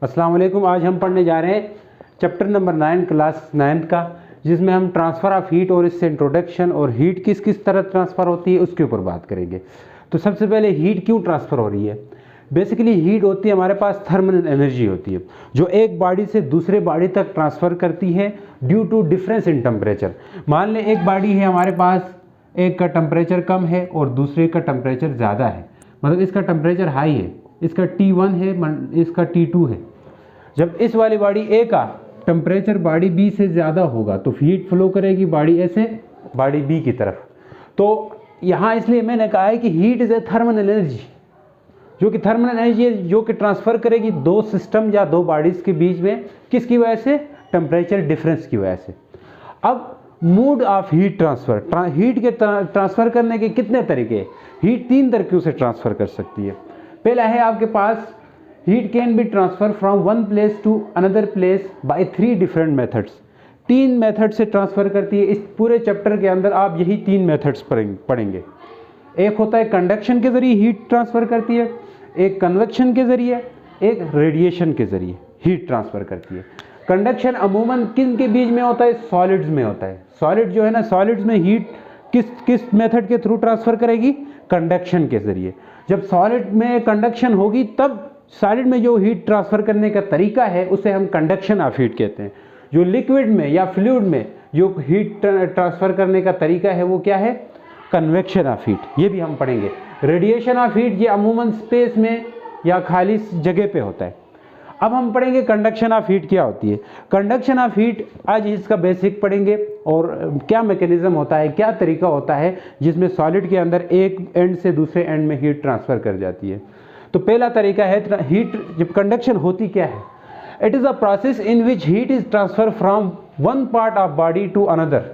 अस्सलाम वालेकुम। आज हम पढ़ने जा रहे हैं चैप्टर नंबर 9 क्लास 9 का, जिसमें हम ट्रांसफ़र ऑफ हीट और इससे इंट्रोडक्शन और हीट किस किस तरह ट्रांसफ़र होती है उसके ऊपर बात करेंगे। तो सबसे पहले हीट क्यों ट्रांसफ़र हो रही है। बेसिकली हीट होती है हमारे पास थर्मल एनर्जी होती है जो एक बॉडी से दूसरे बॉडी तक ट्रांसफ़र करती है due to difference in temperature. मान लें एक बॉडी है हमारे पास, एक का टेम्परेचर कम है और दूसरे का टेम्परेचर ज़्यादा है, मतलब इसका टेम्परेचर हाई है, इसका T1 है, इसका T2 है। जब इस वाली बॉडी ए का टेम्परेचर बॉडी बी से ज़्यादा होगा तो हीट फ्लो करेगी बॉडी ए से बॉडी बी की तरफ। तो यहाँ इसलिए मैंने कहा है कि heat is a thermal energy, जो कि थर्मल एनर्जी है जो कि ट्रांसफ़र करेगी दो सिस्टम या दो बॉडीज़ के बीच में, किसकी वजह से, टेम्परेचर डिफरेंस की वजह से। अब mode of heat transfer, heat के ट्रांसफ़र करने के कितने तरीके। हीट 3 तरीक़ों से ट्रांसफ़र कर सकती है। पहला है आपके पास heat can be transfer from one place to another place by 3 different methods. 3 method से ट्रांसफ़र करती है। इस पूरे चैप्टर के अंदर आप यही 3 मेथड्स पढ़ेंगे। एक होता है कंडक्शन के ज़रिए हीट ट्रांसफ़र करती है, एक कन्वेक्शन के ज़रिए, एक रेडिएशन के ज़रिए हीट ट्रांसफ़र करती है। कंडक्शन अमूमन किन के बीच में होता है, सॉलिड्स में होता है। सॉलिड जो है ना, सॉलिड्स में हीट किस मेथड के थ्रू ट्रांसफ़र करेगी, कंडक्शन के ज़रिए। जब सॉलिड में कंडक्शन होगी तब सॉलिड में जो हीट ट्रांसफ़र करने का तरीका है उसे हम कंडक्शन ऑफ हीट कहते हैं। जो लिक्विड में या फ्लूइड में जो हीट ट्रांसफ़र करने का तरीका है वो क्या है, कन्वेक्शन ऑफ हीट। ये भी हम पढ़ेंगे। रेडिएशन ऑफ हीट ये अमूमन स्पेस में या खाली जगह पे होता है। अब हम पढ़ेंगे कंडक्शन ऑफ हीट क्या होती है। कंडक्शन ऑफ हीट आज इसका बेसिक पढ़ेंगे और क्या मैकेनिज्म होता है, क्या तरीका होता है जिसमें सॉलिड के अंदर एक एंड से दूसरे एंड में हीट ट्रांसफ़र कर जाती है। तो पहला तरीका है हीट, जब कंडक्शन होती क्या है, it is a process in which heat is transfer from one part of body to another.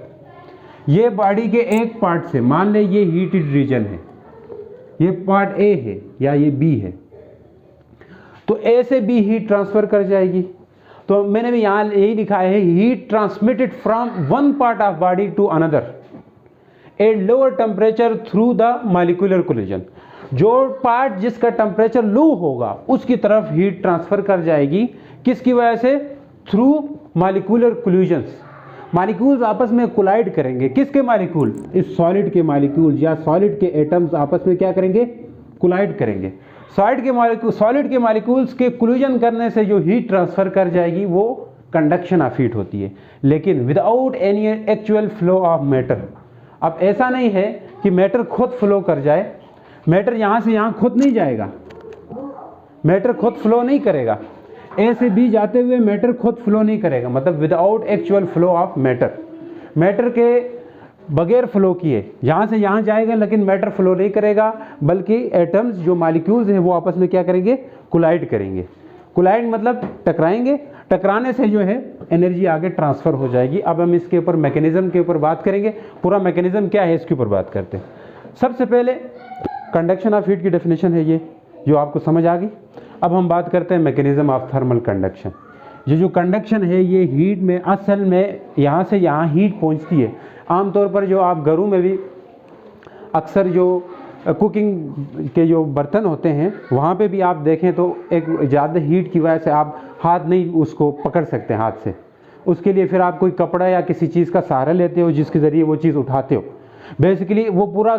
ये बॉडी के एक पार्ट से, मान ले ये हीटेड रीजन है, ये पार्ट ए है या ये बी है, तो ए से बी हीट ट्रांसफ़र कर जाएगी। तो मैंने भी यहाँ यही लिखा है, heat transmitted from one part of body to another at lower temperature through the molecular collision. जो पार्ट जिसका टेम्परेचर लो होगा उसकी तरफ हीट ट्रांसफ़र कर जाएगी, किसकी वजह से, थ्रू मॉलिक्यूलर कोलिजन्स। मॉलिक्यूल्स आपस में कोलाइड करेंगे। किसके मॉलिक्यूल, इस सॉलिड के मॉलिक्यूल या सॉलिड के एटम्स आपस में क्या करेंगे, कोलाइड करेंगे। सॉलिड के मॉलिक्यूल्स के कोलिजन करने से जो हीट ट्रांसफ़र कर जाएगी वो कंडक्शन ऑफ हीट होती है, लेकिन without any actual flow of matter. अब ऐसा नहीं है कि मैटर खुद फ्लो कर जाए, मैटर यहाँ से यहाँ खुद नहीं जाएगा, मैटर खुद फ्लो नहीं करेगा। ए से बी जाते हुए मैटर खुद फ्लो नहीं करेगा, मतलब without actual flow of matter. Matter के बगैर फ्लो किए यहाँ से यहाँ जाएगा, लेकिन मैटर फ्लो नहीं करेगा, बल्कि एटम्स जो मॉलिक्यूल्स हैं वो आपस में क्या करेंगे, कोलाइड करेंगे। कोलाइड मतलब टकराएंगे, टकराने से जो है एनर्जी आगे ट्रांसफ़र हो जाएगी। अब हम इसके ऊपर मैकेनिज़्म के ऊपर बात करेंगे। पूरा मैकेनिज़्म क्या है इसके ऊपर बात करते हैं। सबसे पहले कंडक्शन ऑफ हीट की डेफिनेशन है ये, जो आपको समझ आ गई। अब हम बात करते हैं मैकेनिज़्म ऑफ थर्मल कंडक्शन। ये जो कंडक्शन है ये हीट में, असल में यहाँ से यहाँ हीट पहुँचती है। आमतौर पर जो आप घरों में भी अक्सर जो कुकिंग के जो बर्तन होते हैं वहाँ पे भी आप देखें तो एक ज़्यादा हीट की वजह से आप हाथ नहीं उसको पकड़ सकते हाथ से, उसके लिए फिर आप कोई कपड़ा या किसी चीज़ का सहारा लेते हो जिसके ज़रिए वो चीज़ उठाते हो। बेसिकली वो पूरा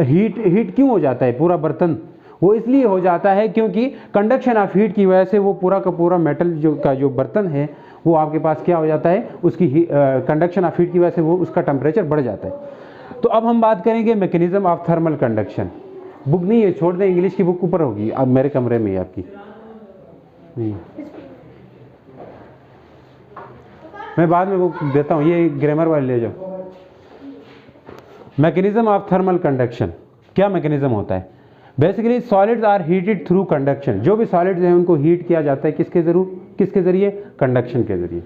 हीट क्यों हो जाता है पूरा बर्तन, वो इसलिए हो जाता है क्योंकि कंडक्शन ऑफ हीट की वजह से वो पूरा का पूरा मेटल जो बर्तन है वो आपके पास क्या हो जाता है, उसकी कंडक्शन ऑफ हीट की वजह से वो उसका टेम्परेचर बढ़ जाता है। तो अब हम बात करेंगे mechanism of thermal conduction. Book नहीं है, छोड़ दें, इंग्लिश की बुक ऊपर होगी, अब मेरे कमरे में है आपकी। मैं बाद में बुक देता हूँ, ये ग्रामर वाले ले जाओ। मैकेनिज़्म ऑफ थर्मल कंडक्शन, क्या मैकेनिज़्म होता है। Basically solids are heated through conduction. जो भी सॉलिड्स हैं उनको हीट किया जाता है किसके ज़रिए, कंडक्शन के ज़रिए।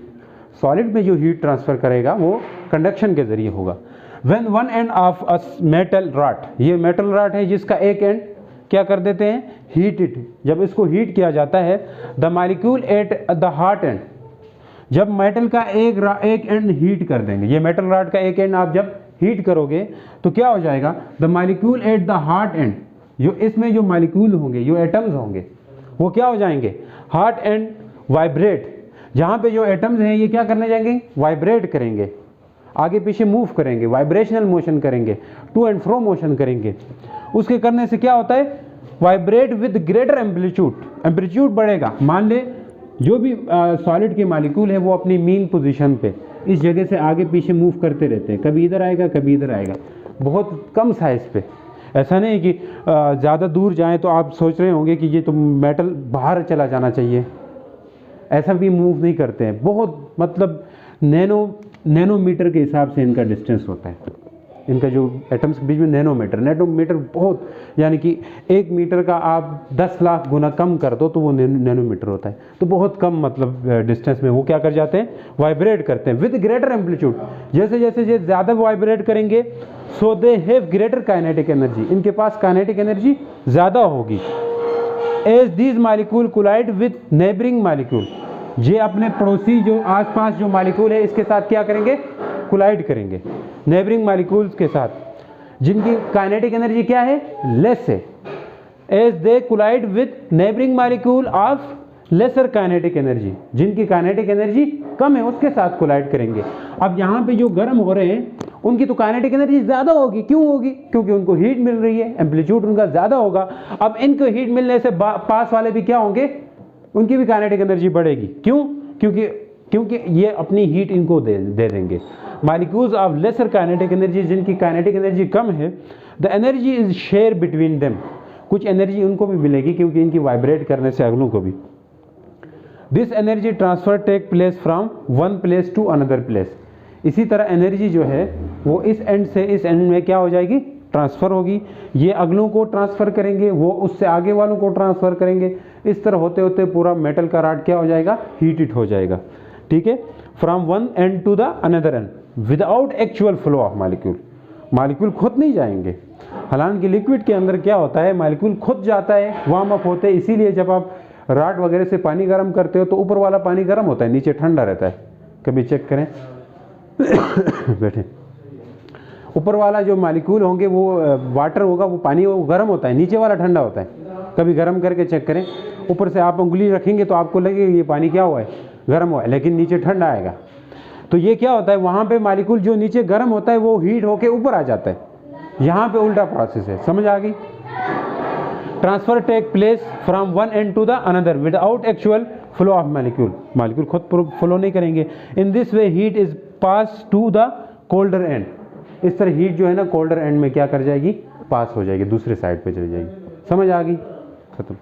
सॉलिड में जो हीट ट्रांसफ़र करेगा वो कंडक्शन के ज़रिए होगा। When one end of a metal rod, ये मेटल रॉड है जिसका एक एंड क्या कर देते हैं, हीटेड। जब इसको हीट किया जाता है, the molecule at the hot and, जब मेटल का एक एंड हीट कर देंगे, ये मेटल रॉड का एक एंड आप जब हीट करोगे तो क्या हो जाएगा, the molecule at the hot and, जो इसमें जो मॉलिक्यूल होंगे, जो एटम्स होंगे वो क्या हो जाएंगे, हॉट एंड वाइब्रेट, जहाँ पे जो एटम्स हैं ये क्या करने जाएंगे, वाइब्रेट करेंगे, आगे पीछे मूव करेंगे, वाइब्रेशनल मोशन करेंगे, टू एंड फ्रो मोशन करेंगे। उसके करने से क्या होता है, vibrate with greater amplitude, amplitude बढ़ेगा। मान ले जो भी सॉलिड के मॉलिक्यूल है वो अपनी मीन पोजीशन पे इस जगह से आगे पीछे मूव करते रहते हैं, कभी इधर आएगा कभी इधर आएगा, बहुत कम साइज पे। ऐसा नहीं कि ज़्यादा दूर जाएं तो आप सोच रहे होंगे कि ये तो मेटल बाहर चला जाना चाहिए, ऐसा भी मूव नहीं करते हैं, बहुत मतलब नैनोमीटर के हिसाब से इनका डिस्टेंस होता है, इनका जो एटम्स के बीच में नैनोमीटर बहुत, यानी कि 1 मीटर का आप 10 लाख गुना कम कर दो तो वो नैनोमीटर होता है, तो बहुत कम मतलब डिस्टेंस में वो क्या कर जाते हैं, वाइब्रेट करते हैं विद ग्रेटर एम्पलीट्यूड। जैसे जैसे ये ज़्यादा वाइब्रेट करेंगे so they have greater kinetic energy, इनके पास काइनेटिक एनर्जी ज़्यादा होगी। As these molecule collide with neighbouring molecule, ये अपने पड़ोसी जो आसपास जो मॉलिक्यूल है इसके साथ क्या करेंगे, कोलाइड करेंगे, नेबरिंग मॉलिक्यूल्स के साथ, जिनकी काइनेटिक एनर्जी क्या है, लेस है। As they collide with neighbouring molecule of lesser kinetic energy, जिनकी काइनेटिक एनर्जी कम है उसके साथ कोलाइड करेंगे। अब यहाँ पे जो गर्म हो रहे हैं उनकी तो काइनेटिक एनर्जी ज़्यादा होगी, क्यों होगी, क्योंकि उनको हीट मिल रही है, एम्पलीट्यूड उनका ज़्यादा होगा। अब इनको हीट मिलने से पास वाले भी क्या होंगे, उनकी भी काइनेटिक एनर्जी बढ़ेगी, क्यों, क्योंकि ये अपनी हीट इनको दे देंगे। Molecules of lesser kinetic energy, जिनकी काइनेटिक एनर्जी कम है, the energy is share between them, कुछ एनर्जी उनको भी मिलेगी क्योंकि इनकी वाइब्रेट करने से अगलों को भी। This energy transfer take place from one place to another place, इसी तरह एनर्जी जो है वो इस एंड से इस एंड में क्या हो जाएगी, ट्रांसफ़र होगी। ये अगलों को ट्रांसफ़र करेंगे, वो उससे आगे वालों को ट्रांसफ़र करेंगे, इस तरह होते होते पूरा मेटल का रॉड क्या हो जाएगा, हीटेड हो जाएगा। ठीक है, from one end to the another end without actual flow of molecule, molecule खुद नहीं जाएंगे। हालांकि लिक्विड के अंदर क्या होता है, मॉलिक्यूल खुद जाता है, वार्म अप होते हैं, इसीलिए जब आप रॉड वगैरह से पानी गर्म करते हो तो ऊपर वाला पानी गर्म होता है, नीचे ठंडा रहता है। कभी चेक करें बैठे, ऊपर वाला जो मॉलिक्यूल होंगे वो वाटर होगा, वो पानी वो गर्म होता है, नीचे वाला ठंडा होता है। कभी गर्म करके चेक करें, ऊपर से आप उंगली रखेंगे तो आपको लगेगा ये पानी क्या हुआ है, गर्म हुआ है, लेकिन नीचे ठंडा आएगा। तो ये क्या होता है, वहाँ पे मॉलिक्यूल जो नीचे गर्म होता है वो हीट होके ऊपर आ जाता है, यहाँ पे उल्टा प्रोसेस है। समझ आ गई। Transfer take place from one end to the another without actual flow of molecule, molecule खुद फ्लो नहीं करेंगे। In this way heat is pass to the colder end, इस तरह हीट जो है ना कोल्डर एंड में क्या कर जाएगी, पास हो जाएगी, दूसरे साइड पे चली जाएगी। समझ आ गई, खत्म।